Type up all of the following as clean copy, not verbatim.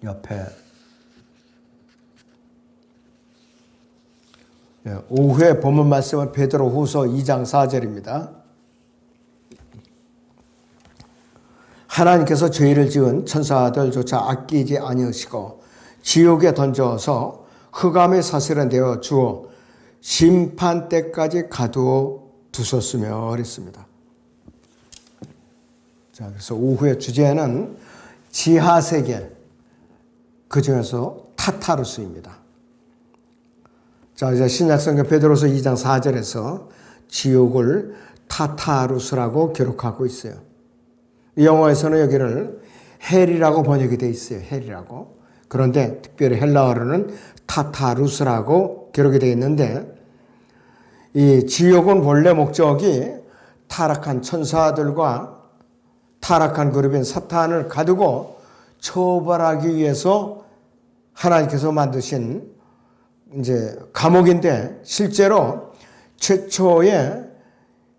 옆에 오후에 본문 말씀은 베드로후서 2장 4절입니다. 하나님께서 죄를 지은 천사들조차 아끼지 아니하시고 지옥에 던져서 흑암의 사슬에 내어 주어 심판 때까지 가두어 두셨으며 그랬습니다. 자, 그래서 오후의 주제는 지하세계, 그 중에서 타타루스입니다. 자, 이제 신약성경 베드로서 2장 4절에서 지옥을 타타루스라고 기록하고 있어요. 영어에서는 여기를 헬이라고 번역이 되어 있어요. 헬이라고. 그런데 특별히 헬라어로는 타타루스라고 기록이 되어 있는데, 이 지옥은 원래 목적이 타락한 천사들과 타락한 그룹인 사탄을 가두고 처벌하기 위해서 하나님께서 만드신 이제 감옥인데, 실제로 최초의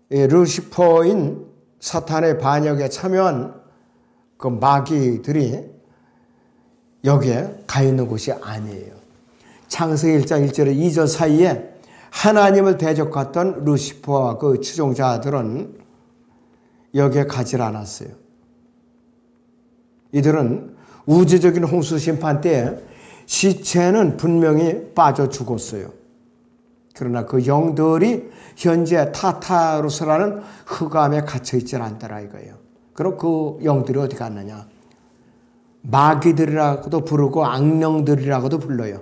루시퍼인 사탄의 반역에 참여한 그 마귀들이 여기에 가 있는 곳이 아니에요. 창세기 1장 1절에 2절 사이에 하나님을 대적했던 루시퍼와 그 추종자들은 여기에 가지 않았어요. 이들은 우주적인 홍수 심판 때에 시체는 분명히 빠져 죽었어요. 그러나 그 영들이 현재 타타루스라는 흑암에 갇혀 있지 않더라 이거예요. 그럼 그 영들이 어디 갔느냐? 마귀들이라고도 부르고 악령들이라고도 불러요.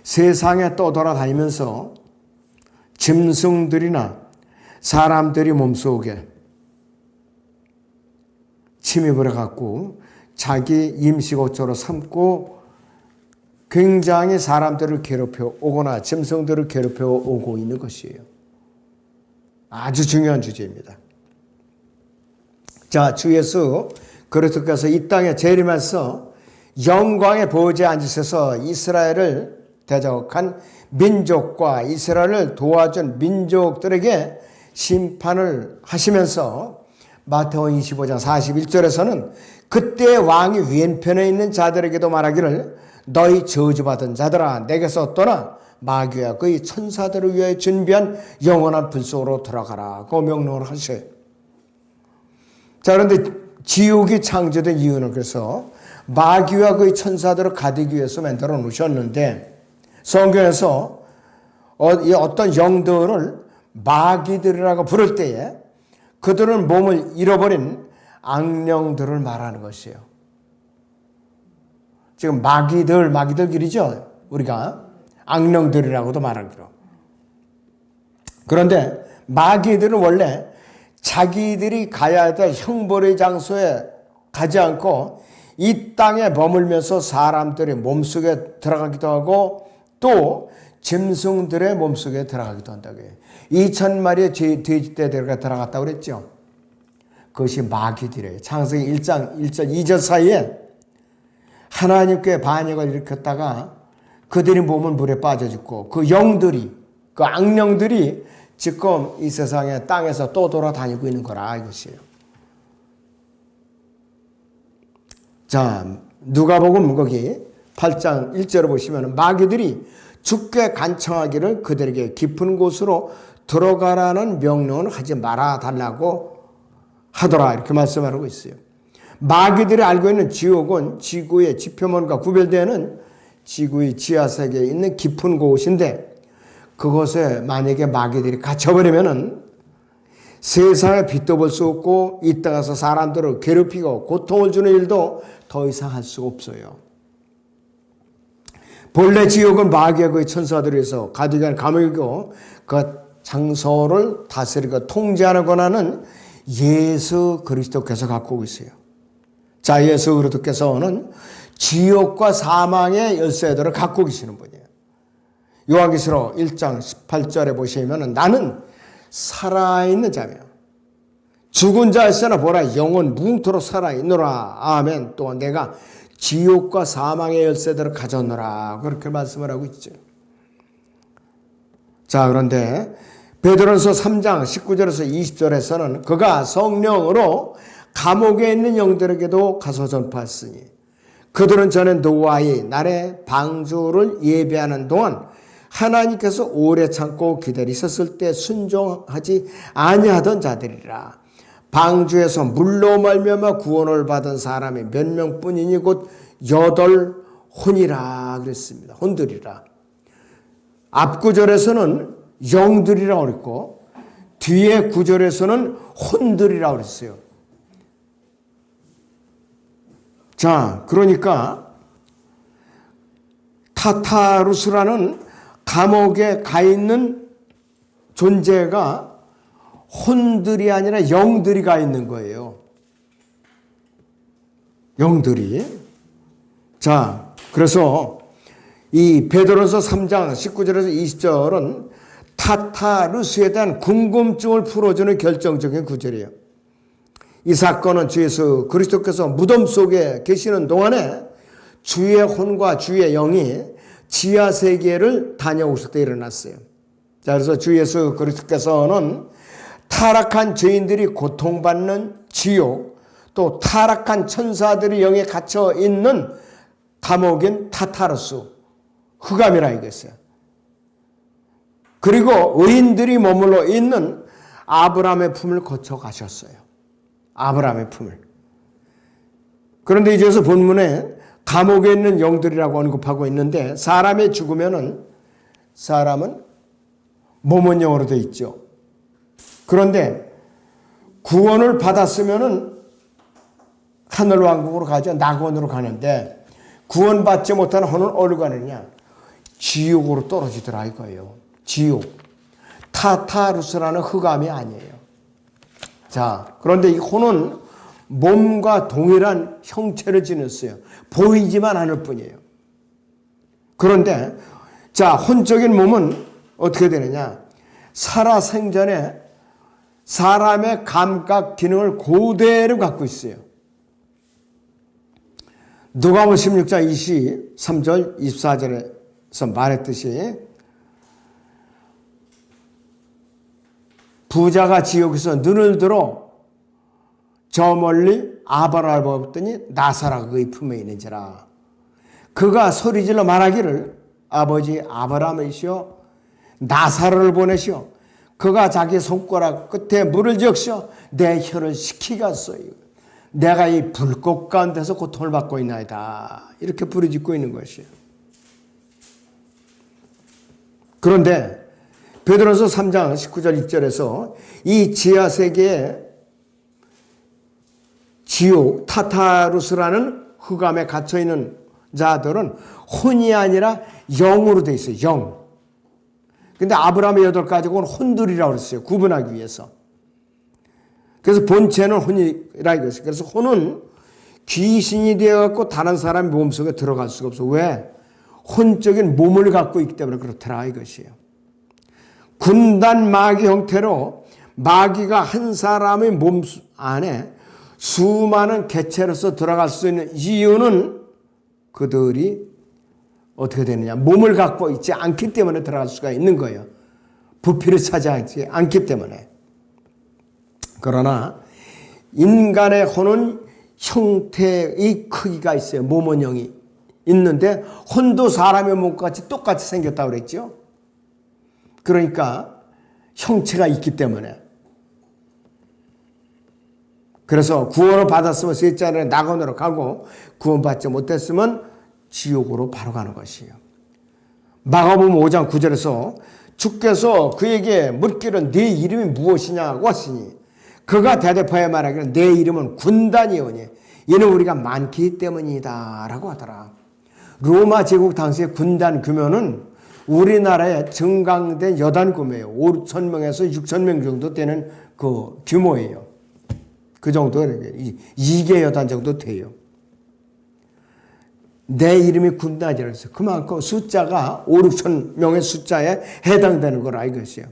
세상에 떠돌아다니면서 짐승들이나 사람들이 몸속에 침입을 해갖고 자기 임시거처로 삼고 굉장히 사람들을 괴롭혀 오거나 짐승들을 괴롭혀 오고 있는 것이에요. 아주 중요한 주제입니다. 자, 주 예수 그리스도께서 이 땅에 재림해서 영광의 보좌에 앉으셔서 이스라엘을 대적한 민족과 이스라엘을 도와준 민족들에게 심판을 하시면서 마태복음 25장 41절에서는 그때 왕이 왼편에 있는 자들에게도 말하기를 너희 저주받은 자들아 내게서 떠나 마귀와 그의 천사들을 위하여 준비한 영원한 불 속으로 들어가라고 명령을 하셔요. 자, 그런데 지옥이 창조된 이유는 그래서 마귀와 그의 천사들을 가두기 위해서 만들어 놓으셨는데, 성경에서 어떤 영들을 마귀들이라고 부를 때에 그들은 몸을 잃어버린 악령들을 말하는 것이에요. 지금 마귀들끼리죠. 우리가 악령들이라고도 말하기로. 그런데 마귀들은 원래 자기들이 가야 될 형벌의 장소에 가지 않고 이 땅에 머물면서 사람들의 몸속에 들어가기도 하고 또 짐승들의 몸속에 들어가기도 한다고 해요. 2000마리의 돼지떼들가 들어갔다고 그랬죠. 그것이 마귀들이에요. 창세기 1장 1절 2절 사이에 하나님께 반역을 일으켰다가 그들이 몸은 물에 빠져 죽고 그 영들이, 그 악령들이 지금 이 세상에 땅에서 또 돌아다니고 있는 거라 이것이에요. 자, 누가복음 거기 8장 1절을 보시면 마귀들이 죽게 간청하기를 그들에게 깊은 곳으로 들어가라는 명령을 하지 말아 달라고 하더라 이렇게 말씀하고 있어요. 마귀들이 알고 있는 지옥은 지구의 지표면과 구별되는 지구의 지하세계에 있는 깊은 곳인데, 그곳에 만약에 마귀들이 갇혀버리면은 세상에 빛도 볼 수 없고 이 땅에서 사람들을 괴롭히고 고통을 주는 일도 더 이상 할 수가 없어요. 본래 지옥은 마귀와 그의 천사들을 위해서 가두기 위한 감옥이고 그 장소를 다스리고 통제하는 권한은 예수 그리스도께서 갖고 있어요. 자, 예수 그리스도께서는 지옥과 사망의 열쇠들을 갖고 계시는 분이에요. 요한계시록 1장 18절에 보시면 나는 살아있는 자며 죽은 자일세나 보라 영원 무궁토록 살아있노라. 아멘. 또 내가 지옥과 사망의 열쇠들을 가졌노라. 그렇게 말씀을 하고 있죠. 자, 그런데 베드로서 3장 19절에서 20절에서는 그가 성령으로 감옥에 있는 영들에게도 가서 전파했으니 그들은 전에 노아의 날에 방주를 예배하는 동안 하나님께서 오래 참고 기다리셨을 때 순종하지 아니하던 자들이라. 방주에서 물로 말미암아 구원을 받은 사람이 몇 명뿐이니 곧 8혼이라 그랬습니다. 혼들이라. 앞 구절에서는 영들이라고 그랬고 뒤에 구절에서는 혼들이라고 그랬어요. 자, 그러니까 타타루스라는 감옥에 가 있는 존재가 혼들이 아니라 영들이 가 있는 거예요. 영들이. 자, 그래서 이 베드로서 3장 19절에서 20절은 타타루스에 대한 궁금증을 풀어주는 결정적인 구절이에요. 이 사건은 주 예수 그리스도께서 무덤 속에 계시는 동안에 주의 혼과 주의 영이 지하 세계를 다녀오실 때 일어났어요. 자, 그래서 주 예수 그리스도께서는 타락한 죄인들이 고통받는 지옥, 또 타락한 천사들이 영에 갇혀 있는 감옥인 타타루스, 흑암이라 이겼어요. 그리고 의인들이 머물러 있는 아브라함의 품을 거쳐 가셨어요. 아브라함의 품을. 그런데 이제서 본문에 감옥에 있는 영들이라고 언급하고 있는데 사람이 죽으면은 사람은 몸은 영으로 되어 있죠. 그런데 구원을 받았으면은 하늘왕국으로 가죠. 낙원으로 가는데 구원받지 못한 혼은 어디로 가느냐? 지옥으로 떨어지더라 이거예요. 지옥. 타타루스라는 흑암이 아니에요. 자, 그런데 이 혼은 몸과 동일한 형체를 지녔어요. 보이지만 않을 뿐이에요. 그런데 자, 혼적인 몸은 어떻게 되느냐? 살아생전에 사람의 감각 기능을 그대로 갖고 있어요. 누가복음 16장 23절 24절에서 말했듯이 부자가 지옥에서 눈을 들어 저 멀리 아브라함을 보았더니 나사로가 그의 품에 있는지라. 그가 소리질러 말하기를 아버지 아브라함이시여 나사로를 보내시오. 그가 자기 손가락 끝에 물을 적셔 내 혀를 식히겠어요. 내가 이 불꽃 가운데서 고통을 받고 있나이다. 이렇게 부르짖고 있는 것이에요. 그런데 베드로서 3장 19절 2절에서 이 지하세계의 지옥 타타루스라는 흑암에 갇혀있는 자들은 혼이 아니라 영으로 되어 있어요. 영. 근데 아브라함의 8가족은 혼들이라고 그랬어요. 구분하기 위해서. 그래서 본체는 혼이라 이거였어요. 그래서 혼은 귀신이 되어갖고 다른 사람의 몸속에 들어갈 수가 없어. 왜? 혼적인 몸을 갖고 있기 때문에 그렇더라 이것이에요. 군단 마귀 형태로 마귀가 한 사람의 몸 안에 수많은 개체로서 들어갈 수 있는 이유는 그들이 어떻게 되느냐. 몸을 갖고 있지 않기 때문에 들어갈 수가 있는 거예요. 부피를 차지하지 않기 때문에. 그러나 인간의 혼은 형태의 크기가 있어요. 모mon형이 있는데 혼도 사람의 몸같이 똑같이 생겼다고 그랬죠. 그러니까 형체가 있기 때문에. 그래서 구원을 받았으면 셋째 날에 낙원으로 가고 구원받지 못했으면 지옥으로 바로 가는 것이에요. 마가복음 5장 9절에서 주께서 그에게 묻기를 네 이름이 무엇이냐고 하시니 그가 대답하여 말하기를 내 이름은 군단이오니 이는 우리가 많기 때문이다 라고 하더라. 로마 제국 당시의 군단 규모는 우리나라의 증강된 여단 규모예요. 5,000명에서 6,000명 정도 되는 그 규모예요. 그 정도 2개 여단 정도 돼요. 내 이름이 군단이라고 했어요. 그만큼 숫자가 5, 6천 명의 숫자에 해당되는 거라 이것이에요.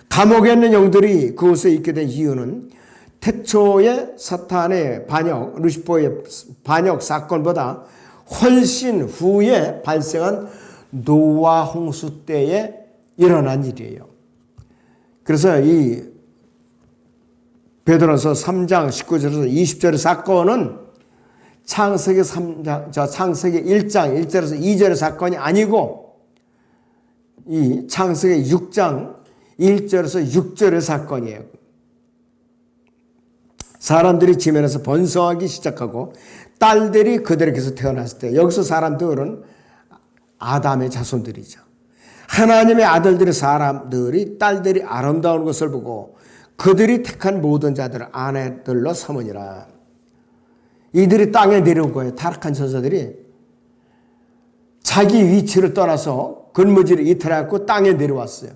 감옥에 있는 영들이 그곳에 있게 된 이유는 태초의 사탄의 반역, 루시퍼의 반역 사건보다 훨씬 후에 발생한 노아 홍수 때에 일어난 일이에요. 그래서 이 베드로서 3장 19절에서 20절의 사건은 창세기 3장, 창세기 1장 1절에서 2절의 사건이 아니고 이 창세기 6장 1절에서 6절의 사건이에요. 사람들이 지면에서 번성하기 시작하고 딸들이 그들에게서 태어났을 때, 여기서 사람들은 아담의 자손들이죠. 하나님의 아들들의 사람들이 딸들이 아름다운 것을 보고 그들이 택한 모든 자들을 아내들로 삼으니라. 이들이 땅에 내려온 거예요. 타락한 천사들이 자기 위치를 떠나서 근무지를 이탈하고 땅에 내려왔어요.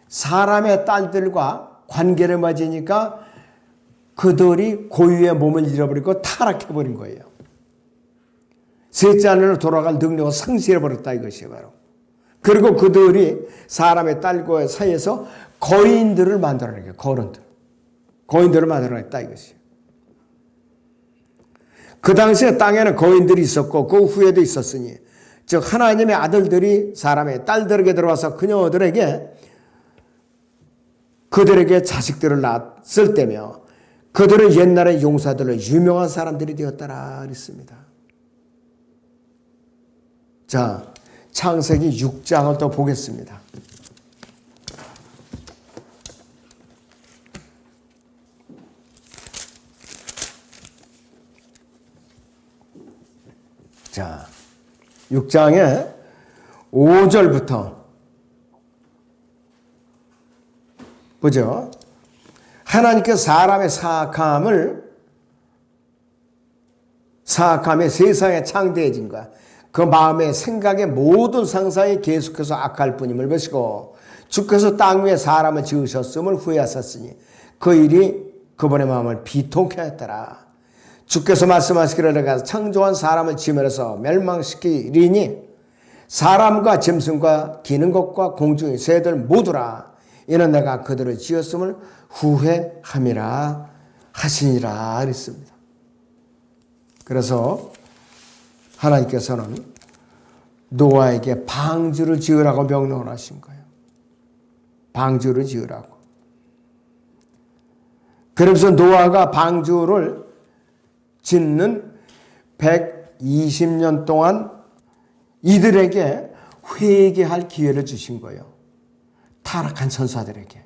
사람의 딸들과 관계를 맺으니까 그들이 고유의 몸을 잃어버리고 타락해버린 거예요. 셋째 하늘로 돌아갈 능력을 상실해버렸다 이것이에요. 바로. 그리고 그들이 사람의 딸과 사이에서 거인들을 만들어내게, 거인들을 만들어냈다 이것이에요. 그 당시에 땅에는 거인들이 있었고 그 후에도 있었으니, 즉 하나님의 아들들이 사람의 딸들에게 들어와서 그녀들에게 그들에게 자식들을 낳았을 때며 그들은 옛날의 용사들로 유명한 사람들이 되었더라 그랬습니다. 자, 창세기 6장을 또 보겠습니다. 자, 6장의 5절부터 보죠. 하나님께서 사람의 사악함의 세상에 창대해진과 그 마음의 생각의 모든 상상이 계속해서 악할 뿐임을 보시고 주께서 땅 위에 사람을 지으셨음을 후회하셨으니 그 일이 그분의 마음을 비통케 하였더라. 주께서 말씀하시기를 내가 창조한 사람을 지면에서 멸망시키리니 사람과 짐승과 기는 것과 공중의 새들 모두라. 이는 내가 그들을 지었음을 후회함이라 하시니라 그랬습니다. 그래서 하나님께서는 노아에게 방주를 지으라고 명령을 하신 거예요. 방주를 지으라고. 그러면서 노아가 방주를 짓는 120년 동안 이들에게 회개할 기회를 주신 거예요. 타락한 천사들에게.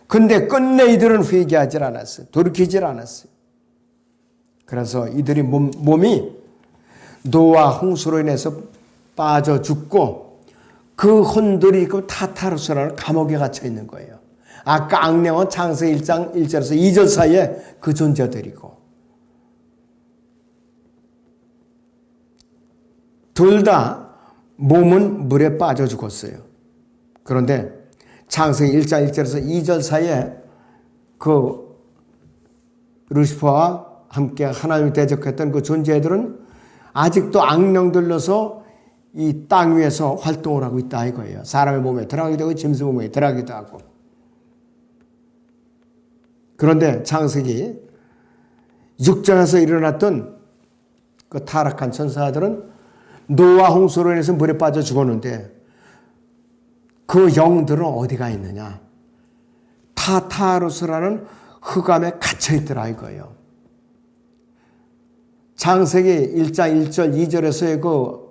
근데 끝내 이들은 회개하지 않았어요. 돌이키질 않았어요. 그래서 이들이 몸이 노아 홍수로 인해서 빠져 죽고 그 혼들이 그 타타르스라는 감옥에 갇혀 있는 거예요. 아까 악령은 창세기 1장 1절에서 2절 사이에 그 존재들이고 둘 다 몸은 물에 빠져 죽었어요. 그런데 창세기 1장 1절에서 2절 사이에 그 루시퍼와 함께 하나님을 대적했던 그 존재들은 아직도 악령들로서 이 땅 위에서 활동을 하고 있다 이거예요. 사람의 몸에 들어가기도 하고 짐승 몸에 들어가기도 하고. 그런데 창세기 6장에서 일어났던 그 타락한 천사들은 노아 홍수로 인해서 물에 빠져 죽었는데 그 영들은 어디가 있느냐? 타타루스라는 흑암에 갇혀 있더라 이거예요. 창세기 1장 1절 2절에서의 그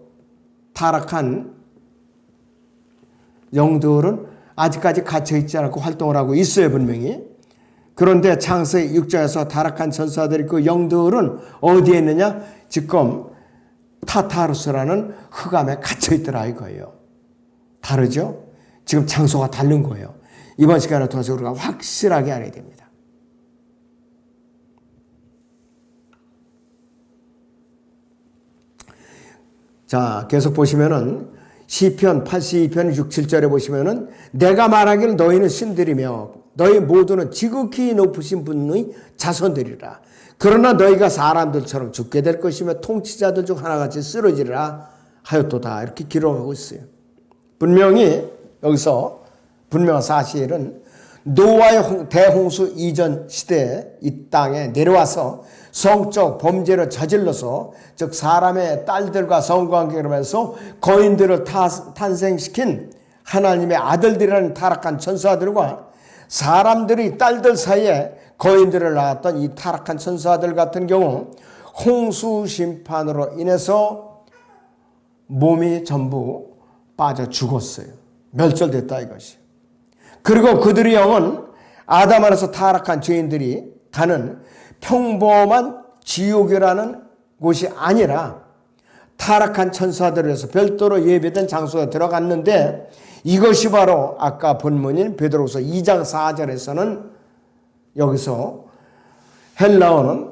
타락한 영들은 아직까지 갇혀있지 않고 활동을 하고 있어요 분명히. 그런데 창세기 6장에서 타락한 천사들이 그 영들은 어디에 있느냐? 지금 타타루스라는 흑암에 갇혀있더라 이거예요. 다르죠? 지금 장소가 다른 거예요. 이번 시간을 통해서 우리가 확실하게 알아야 됩니다. 자, 계속 보시면은 시편 82편 6, 7절에 보시면은 내가 말하기를 너희는 신들이며 너희 모두는 지극히 높으신 분의 자손들이라. 그러나 너희가 사람들처럼 죽게 될 것이며 통치자들 중 하나같이 쓰러지리라 하였도다. 이렇게 기록하고 있어요. 분명히 여기서 분명한 사실은 노아의 대홍수 이전 시대에 이 땅에 내려와서 성적 범죄를 저질러서 즉 사람의 딸들과 성관계를 하면서 거인들을 탄생시킨 하나님의 아들들이라는 타락한 천사들과 사람들이 딸들 사이에 거인들을 낳았던 이 타락한 천사들 같은 경우 홍수 심판으로 인해서 몸이 전부 빠져 죽었어요. 멸절됐다 이것이. 그리고 그들의 영은 아담 안에서 타락한 죄인들이 가는 평범한 지옥이라는 곳이 아니라 타락한 천사들을 위해서 별도로 예배된 장소에 들어갔는데, 이것이 바로 아까 본문인 베드로후서 2장 4절에서는 여기서 헬라어는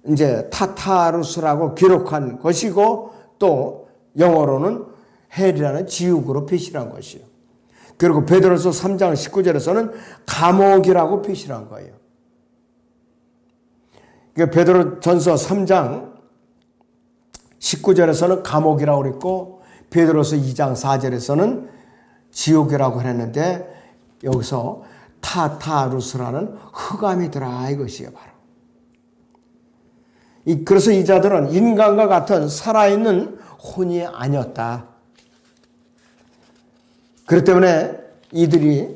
이제 타타루스라고 기록한 것이고, 또 영어로는 헬이라는 지옥으로 표시한 것이에요. 그리고 베드로후서 3장 19절에서는 감옥이라고 표시한 거예요. 베드로전서 3장 19절에서는 감옥이라고 그랬고, 베드로서 2장 4절에서는 지옥이라고 했는데, 여기서 타타루스라는 흑암이더라 이것이에요. 바로. 그래서 이 자들은 인간과 같은 살아있는 혼이 아니었다. 그렇기 때문에 이들이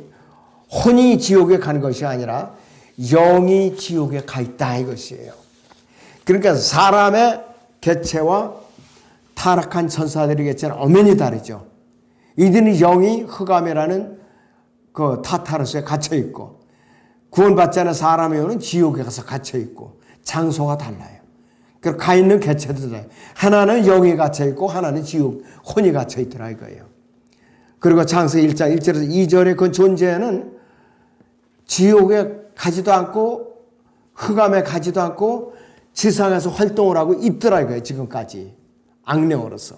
혼이 지옥에 가는 것이 아니라 영이 지옥에 가 있다 이것이에요. 그러니까 사람의 개체와 타락한 천사들의 개체는 엄연히 다르죠. 이들은 영이 흑암이라는 그 타타르스에 갇혀 있고, 구원받지 않은 사람의 영은 지옥에 가서 갇혀 있고, 장소가 달라요. 그리고 가 있는 개체도 달라요. 하나는 영이 갇혀 있고 하나는 지옥, 혼이 갇혀 있더라 이거예요. 그리고 창세기 1장 1절에서 2절의 그 존재는 지옥에 가지도 않고 흑암에 가지도 않고 지상에서 활동을 하고 있더라 이거예요. 지금까지 악령으로서.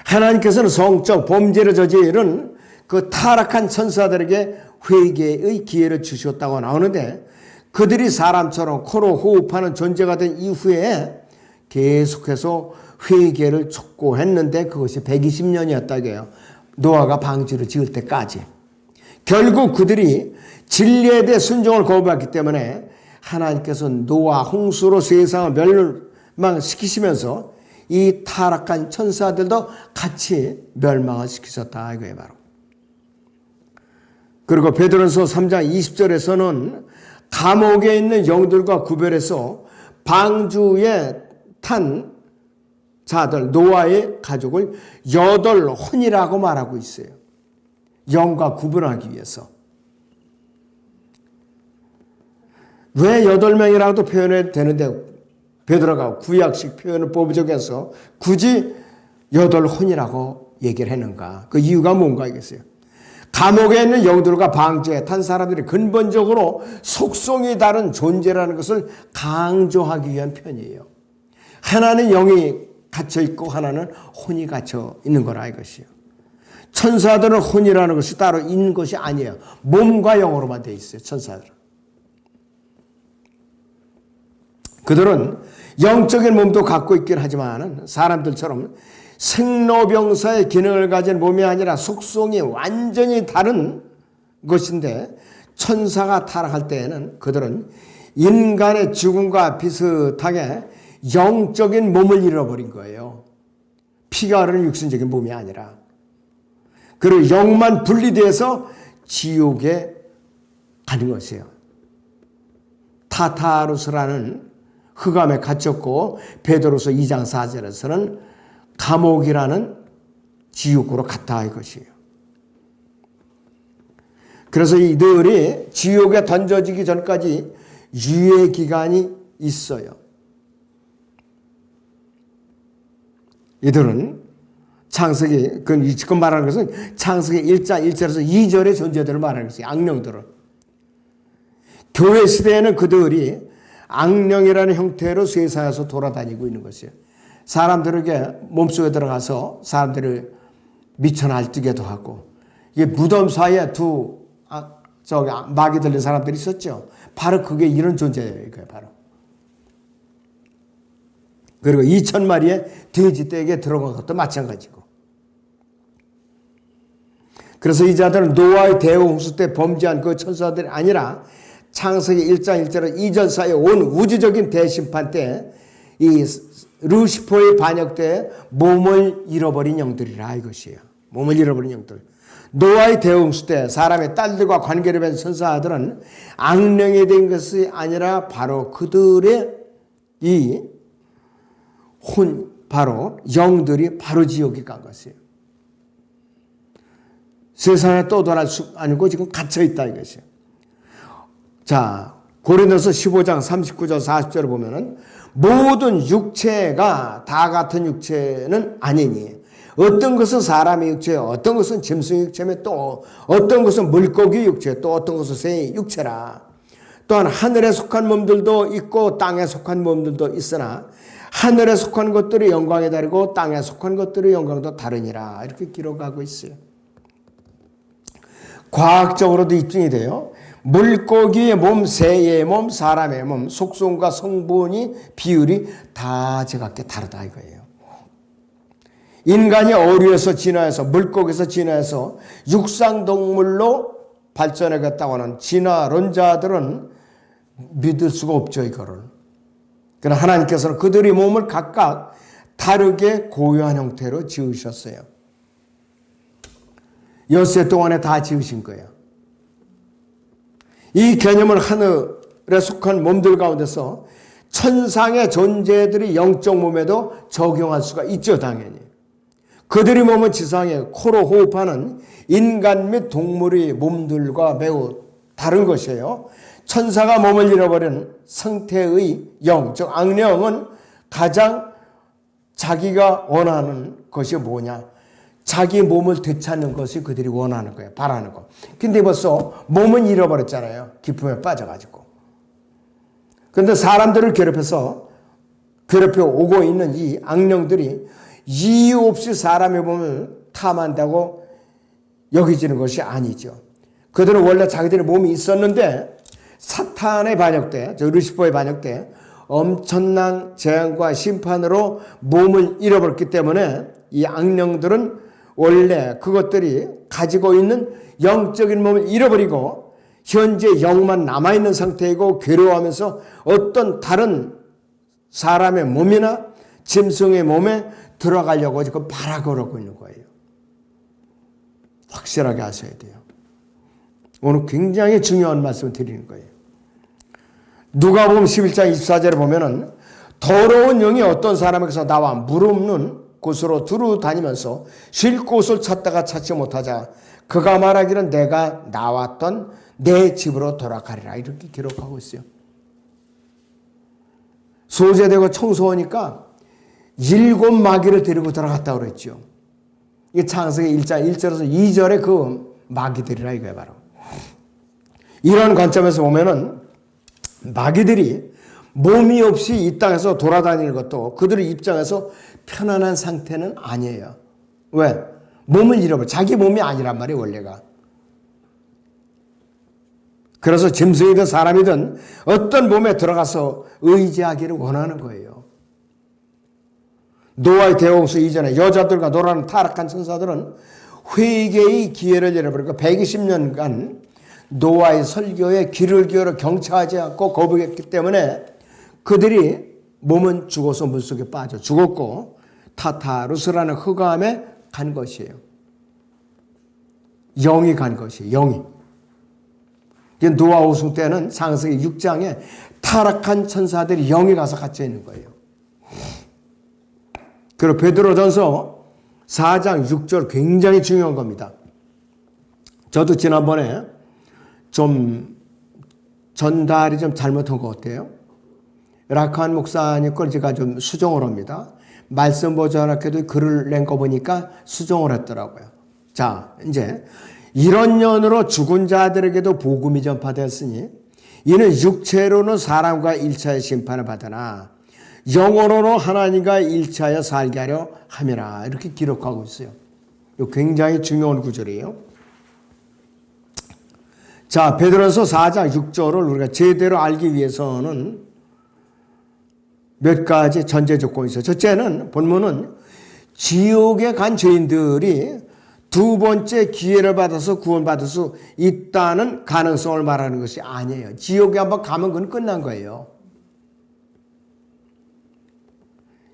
하나님께서는 성적 범죄를 저지른 그 타락한 천사들에게 회개의 기회를 주셨다고 나오는데, 그들이 사람처럼 코로 호흡하는 존재가 된 이후에 계속해서 회개를 촉구했는데 그것이 120년이었다 이거예요. 노아가 방주를 지을 때까지. 결국 그들이 진리에 대해 순종을 거부했기 때문에 하나님께서 노아 홍수로 세상을 멸망시키시면서 이 타락한 천사들도 같이 멸망을 시키셨다 이거예요. 바로. 그리고 베드로전서 3장 20절에서는 감옥에 있는 영들과 구별해서 방주에 탄 자들, 노아의 가족을 8혼이라고 말하고 있어요. 영과 구분하기 위해서. 왜 8명이라고도 표현해도 되는데 베드로가 구약식 표현을 뽑으적해서 굳이 8혼이라고 얘기를 했는가? 그 이유가 뭔가 이겠어요. 감옥에 있는 영들과 방주에 탄 사람들이 근본적으로 속성이 다른 존재라는 것을 강조하기 위한 편이에요. 하나는 영이 갇혀있고 하나는 혼이 갇혀 있는 거라 이것이요. 천사들은 혼이라는 것이 따로 있는 것이 아니에요. 몸과 영으로만 되어 있어요. 천사들은. 그들은 영적인 몸도 갖고 있긴 하지만 사람들처럼 생로병사의 기능을 가진 몸이 아니라 속성이 완전히 다른 것인데, 천사가 타락할 때에는 그들은 인간의 죽음과 비슷하게 영적인 몸을 잃어버린 거예요. 피가 흐르는 육신적인 몸이 아니라. 그리고 영만 분리돼서 지옥에 가는 것이에요. 타타루스라는 흑암에 갇혔고, 베드로서 2장 4절에서는 감옥이라는 지옥으로 갔다 이것이에요. 그래서 이들이 지옥에 던져지기 전까지 유예 기간이 있어요. 이들은 창세기, 지금 말하는 것은 창세기 1장 1절에서 2절의 존재들을 말하는 것이에요. 악령들을. 교회 시대에는 그들이 악령이라는 형태로 세상에서 돌아다니고 있는 것이에요. 사람들에게 몸속에 들어가서 사람들을 미쳐 날뛰게도 하고, 이게 무덤 사이에 마귀 들린 사람들이 있었죠. 바로 그게 이런 존재예요. 이거예요, 바로. 그리고 2,000마리의 돼지 떼에게 들어간 것도 마찬가지고. 그래서 이 자들은 노아의 대홍수 때 범죄한 그 천사들이 아니라 창세기 1장 1절에 이전 사이에 온 우주적인 대심판 때 이 루시퍼의 반역 때 몸을 잃어버린 영들이라 이것이에요. 몸을 잃어버린 영들. 노아의 대홍수 때 사람의 딸들과 관계를 맺은 천사들은 악령이 된 것이 아니라 바로 그들의 이 바로 영들이 바로 지옥에 간 것이에요. 세상에 떠돌아갈 수 아니고 지금 갇혀있다 이것이에요. 자, 고린도서 15장 39절 40절을 보면은 모든 육체가 다 같은 육체는 아니니 어떤 것은 사람의 육체, 어떤 것은 짐승의 육체며 또 어떤 것은 물고기 육체, 또 어떤 것은 새의 육체라. 또한 하늘에 속한 몸들도 있고 땅에 속한 몸들도 있으나 하늘에 속한 것들의 영광이 다르고 땅에 속한 것들의 영광도 다르니라. 이렇게 기록하고 있어요. 과학적으로도 입증이 돼요. 물고기의 몸, 새의 몸, 사람의 몸, 속성과 성분이 비율이 다 제각기 다르다 이거예요. 인간이 어류에서 진화해서 물고기에서 진화해서 육상동물로 발전하겠다고 하는 진화론자들은 믿을 수가 없죠 이거를. 그러나 하나님께서는 그들의 몸을 각각 다르게 고유한 형태로 지으셨어요. 엿새 동안에 다 지으신 거예요. 이 개념을 하늘에 속한 몸들 가운데서 천상의 존재들이 영적 몸에도 적용할 수가 있죠 당연히. 그들의 몸은 지상에 코로 호흡하는 인간 및 동물의 몸들과 매우 다른 것이에요. 천사가 몸을 잃어버린 상태의 영, 즉 악령은 가장 자기가 원하는 것이 뭐냐? 자기 몸을 되찾는 것이 그들이 원하는 거예요. 바라는 거. 근데 벌써 몸은 잃어버렸잖아요. 기쁨에 빠져가지고. 그런데 사람들을 괴롭혀 오고 있는 이 악령들이 이유 없이 사람의 몸을 탐한다고 여기지는 것이 아니죠. 그들은 원래 자기들의 몸이 있었는데 사탄의 반역 때, 루시퍼의 반역 때 엄청난 재앙과 심판으로 몸을 잃어버렸기 때문에 이 악령들은 원래 그것들이 가지고 있는 영적인 몸을 잃어버리고 현재 영만 남아있는 상태이고 괴로워하면서 어떤 다른 사람의 몸이나 짐승의 몸에 들어가려고 지금 바라보고 있는 거예요. 확실하게 하셔야 돼요. 오늘 굉장히 중요한 말씀을 드리는 거예요. 누가복음 11장 24절에 보면은 더러운 영이 어떤 사람에게서 나와 물 없는 곳으로 두루 다니면서 쉴 곳을 찾다가 찾지 못하자 그가 말하기를 내가 나왔던 내 집으로 돌아가리라 이렇게 기록하고 있어요. 소재되고 청소하니까 7 마귀를 데리고 들어갔다고 그랬죠. 이게 창세기 1장 1절에서 2절의 그 마귀들이라 이거예요 바로. 이런 관점에서 보면은 마귀들이 몸이 없이 이 땅에서 돌아다니는 것도 그들의 입장에서 편안한 상태는 아니에요. 왜? 몸을 잃어버려. 자기 몸이 아니란 말이에요 원래가. 그래서 짐승이든 사람이든 어떤 몸에 들어가서 의지하기를 원하는 거예요. 노아의 대홍수 이전에 여자들과 놀아는 타락한 천사들은 회개의 기회를 잃어버리고 120년간 노아의 설교에 귀를 기울여 경청하지 않고 거부했기 때문에 그들이 몸은 죽어서 물속에 빠져 죽었고 타타루스라는 흑암에 간 것이에요. 영이 간 것이에요. 영이. 노아 우승 때는 창세기 6장에 타락한 천사들이 영이 가서 갇혀 있는 거예요. 그리고 베드로전서 4장 6절 굉장히 중요한 겁니다. 저도 지난번에 좀 전달이 좀 잘못한 것 같아요. 락한 목사님 걸 제가 좀 수정을 합니다. 말씀 보좌학교도 글을 낸 거 보니까 수정을 했더라고요. 자, 이제 이런 년으로 죽은 자들에게도 복음이 전파되었으니 이는 육체로는 사람과 1차의 심판을 받으나 영으로는 하나님과 1차에 살게 하려 함이라 이렇게 기록하고 있어요. 이거 굉장히 중요한 구절이에요. 자, 베드로서 4장 6절을 우리가 제대로 알기 위해서는 몇 가지 전제 조건이 있어요. 첫째는 본문은 지옥에 간 죄인들이 두 번째 기회를 받아서 구원받을 수 있다는 가능성을 말하는 것이 아니에요. 지옥에 한번 가면 그건 끝난 거예요.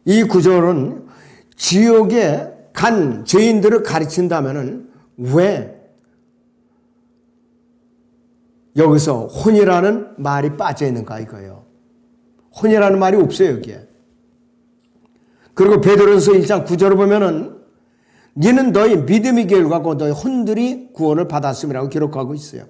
이 구절은 지옥에 간 죄인들을 가르친다면은 왜 여기서 혼이라는 말이 빠져 있는가 이거예요. 혼이라는 말이 없어요, 여기에. 그리고 베드로전서 1장 9절을 보면은 너는 너희 믿음의 결과고 너희 혼들이 구원을 받았음이라고 기록하고 있어요.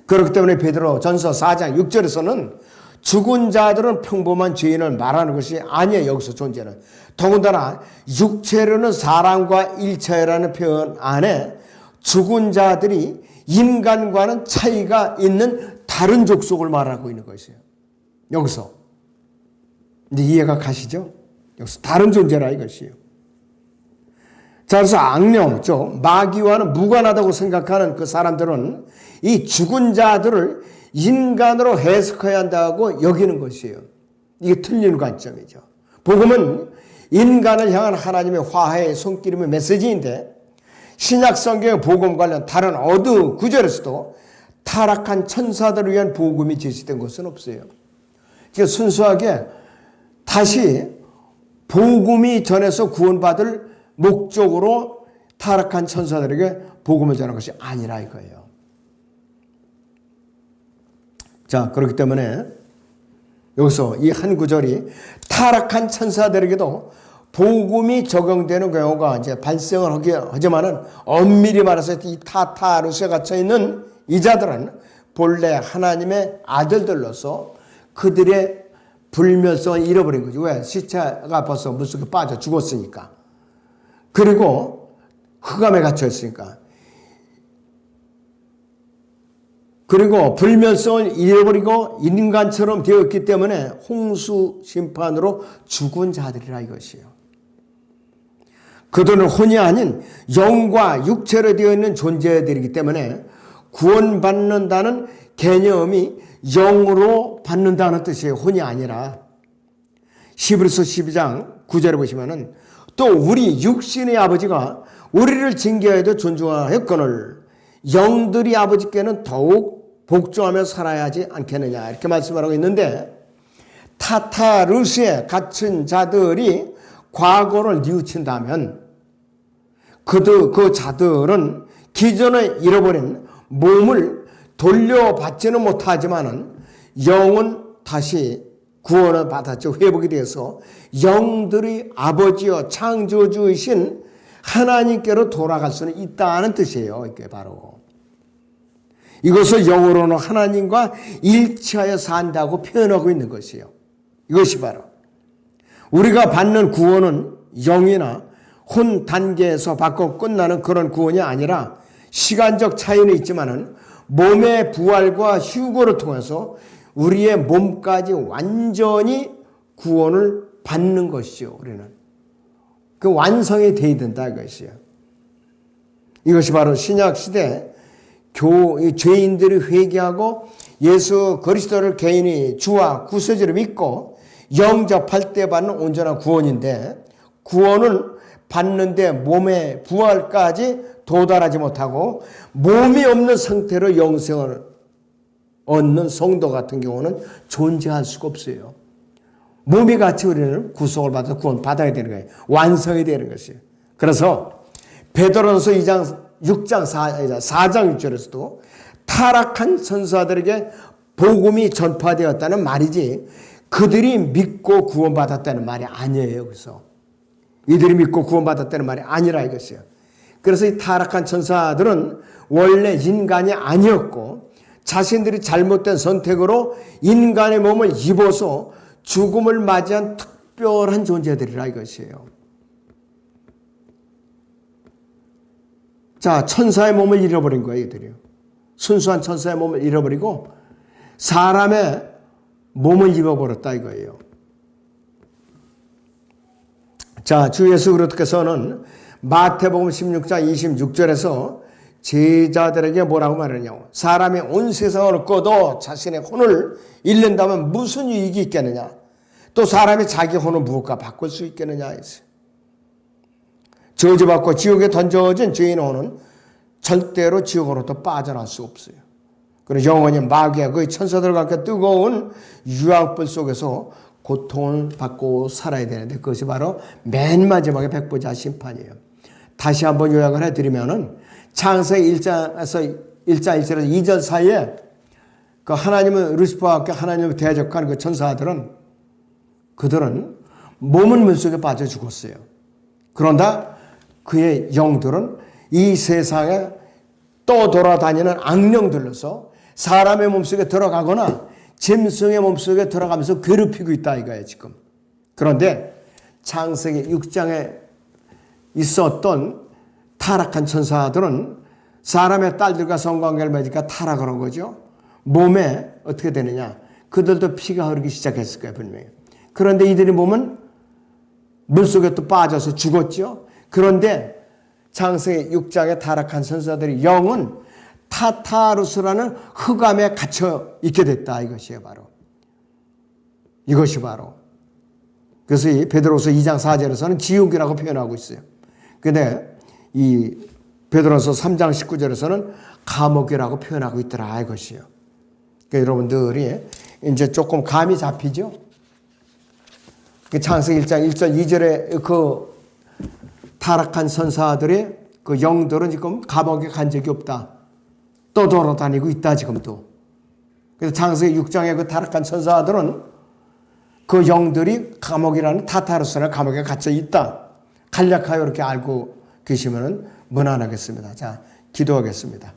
그렇기 때문에 베드로전서 4장 6절에서는 죽은 자들은 평범한 죄인을 말하는 것이 아니에요. 여기서 존재는. 더군다나 육체로는 사람과 일체라는 표현 안에 죽은 자들이 인간과는 차이가 있는 다른 족속을 말하고 있는 것이에요. 여기서. 이제 이해가 가시죠? 여기서 다른 존재라 이것이에요. 자, 그래서 악령, 마귀와는 무관하다고 생각하는 그 사람들은 이 죽은 자들을 인간으로 해석해야 한다고 여기는 것이에요. 이게 틀린 관점이죠. 복음은 인간을 향한 하나님의 화해의 손길임의 메시지인데 신약 성경의 복음 관련 다른 어느 구절에서도 타락한 천사들을 위한 복음이 제시된 것은 없어요. 그러니까 순수하게 다시 복음이 전해서 구원받을 목적으로 타락한 천사들에게 복음을 전한 것이 아니라 이거예요. 자, 그렇기 때문에 여기서 이 한 구절이 타락한 천사들에게도 복음이 적용되는 경우가 이제 발생을 하지만은 엄밀히 말해서 이 타타르스에 갇혀 있는 이 자들은 본래 하나님의 아들들로서 그들의 불멸성을 잃어버린 거죠. 왜? 시체가 벌써 물속에 빠져 죽었으니까. 그리고 흑암에 갇혀 있으니까. 그리고 불멸성을 잃어버리고 인간처럼 되었기 때문에 홍수 심판으로 죽은 자들이라 이것이에요. 그들은 혼이 아닌 영과 육체로 되어 있는 존재들이기 때문에 구원받는다는 개념이 영으로 받는다는 뜻이에요. 혼이 아니라. 히브리서 12장 9절에 보시면은 또 우리 육신의 아버지가 우리를 징계하여도 존중하였거늘 영들이 아버지께는 더욱 복종하며 살아야 하지 않겠느냐 이렇게 말씀하고 있는데 타타르스에 갇힌 자들이 과거를 뉘우친다면 그 자들은 기존에 잃어버린 몸을 돌려받지는 못하지만은 영은 다시 구원을 받았죠. 회복이 되어서 영들이 아버지여 창조주이신 하나님께로 돌아갈 수는 있다는 뜻이에요. 이게 바로. 이것을 영어로는 하나님과 일치하여 산다고 표현하고 있는 것이에요. 이것이 바로. 우리가 받는 구원은 영이나 혼 단계에서 받고 끝나는 그런 구원이 아니라 시간적 차이는 있지만은 몸의 부활과 휴거를 통해서 우리의 몸까지 완전히 구원을 받는 것이죠. 우리는 그 완성이 되어야 된다 이것이에요. 이것이 바로 신약 시대 죄인들이 회개하고 예수 그리스도를 개인이 주와 구세주로 믿고 영접할 때 받는 온전한 구원인데 구원을 받는데 몸의 부활까지 도달하지 못하고 몸이 없는 상태로 영생을 얻는 성도 같은 경우는 존재할 수가 없어요. 몸이 같이 우리는 구속을 받아서 구원 받아야 되는 거예요. 완성이 되는 것이에요. 그래서 베드로전서 6장 4장 6절에서도 타락한 천사들에게 복음이 전파되었다는 말이지 그들이 믿고 구원받았다는 말이 아니에요. 그래서 이들이 믿고 구원받았다는 말이 아니라 이것이에요. 그래서 이 타락한 천사들은 원래 인간이 아니었고 자신들이 잘못된 선택으로 인간의 몸을 입어서 죽음을 맞이한 특별한 존재들이라 이것이에요. 자, 천사의 몸을 잃어버린 거예요, 이들이요. 순수한 천사의 몸을 잃어버리고 사람의 몸을 입어버렸다 이거예요. 자, 주 예수 그리스도께서는 마태복음 16장 26절에서 제자들에게 뭐라고 말하느냐. 사람이 온 세상을 꺼도 자신의 혼을 잃는다면 무슨 유익이 있겠느냐. 또 사람이 자기 혼을 무엇과 바꿀 수 있겠느냐 했어요. 저주받고 지옥에 던져진 죄인의 혼은 절대로 지옥으로부터 빠져나올 수 없어요. 그래서 영원히 마귀와 그의 천사들과 함께 뜨거운 유황불 속에서 고통을 받고 살아야 되는데 그것이 바로 맨 마지막에 백보자 심판이에요. 다시 한번 요약을 해드리면은 창세기 1장에서 1절에서 2절 사이에 그 하나님은 루시퍼와 함께 하나님을 대적한 그 천사들은 그들은 몸은 물속에 빠져 죽었어요. 그런다 그의 영들은 이 세상에 떠돌아다니는 악령들로서 사람의 몸속에 들어가거나 짐승의 몸속에 들어가면서 괴롭히고 있다 이거예요 지금. 그런데 창세기 6장에 있었던 타락한 천사들은 사람의 딸들과 성관계를 맺으니까 타락을 한 거죠. 몸에 어떻게 되느냐. 그들도 피가 흐르기 시작했을 거예요 분명히. 그런데 이들의 몸은 물속에 또 빠져서 죽었죠. 그런데 창세기 6장에 타락한 천사들의 영은 타타루스라는 흑암에 갇혀 있게 됐다 이것이에요 바로. 이것이 바로. 그래서 이 베드로서 2장 4절에서는 지옥이라고 표현하고 있어요. 근데 이 베드로서 3장 19절에서는 감옥이라고 표현하고 있더라 이것이요. 그러니까 여러분들이 이제 조금 감이 잡히죠. 그 창세기 1장 1절 2절에 그 타락한 선사들의 그 영들은 지금 감옥에 간 적이 없다. 떠돌아다니고 있다 지금도. 그래서 창세기 6장의 그 타락한 천사들은 그 영들이 감옥이라는 타타르스라는 감옥에 갇혀 있다. 간략하게 이렇게 알고 계시면 무난하겠습니다. 자, 기도하겠습니다.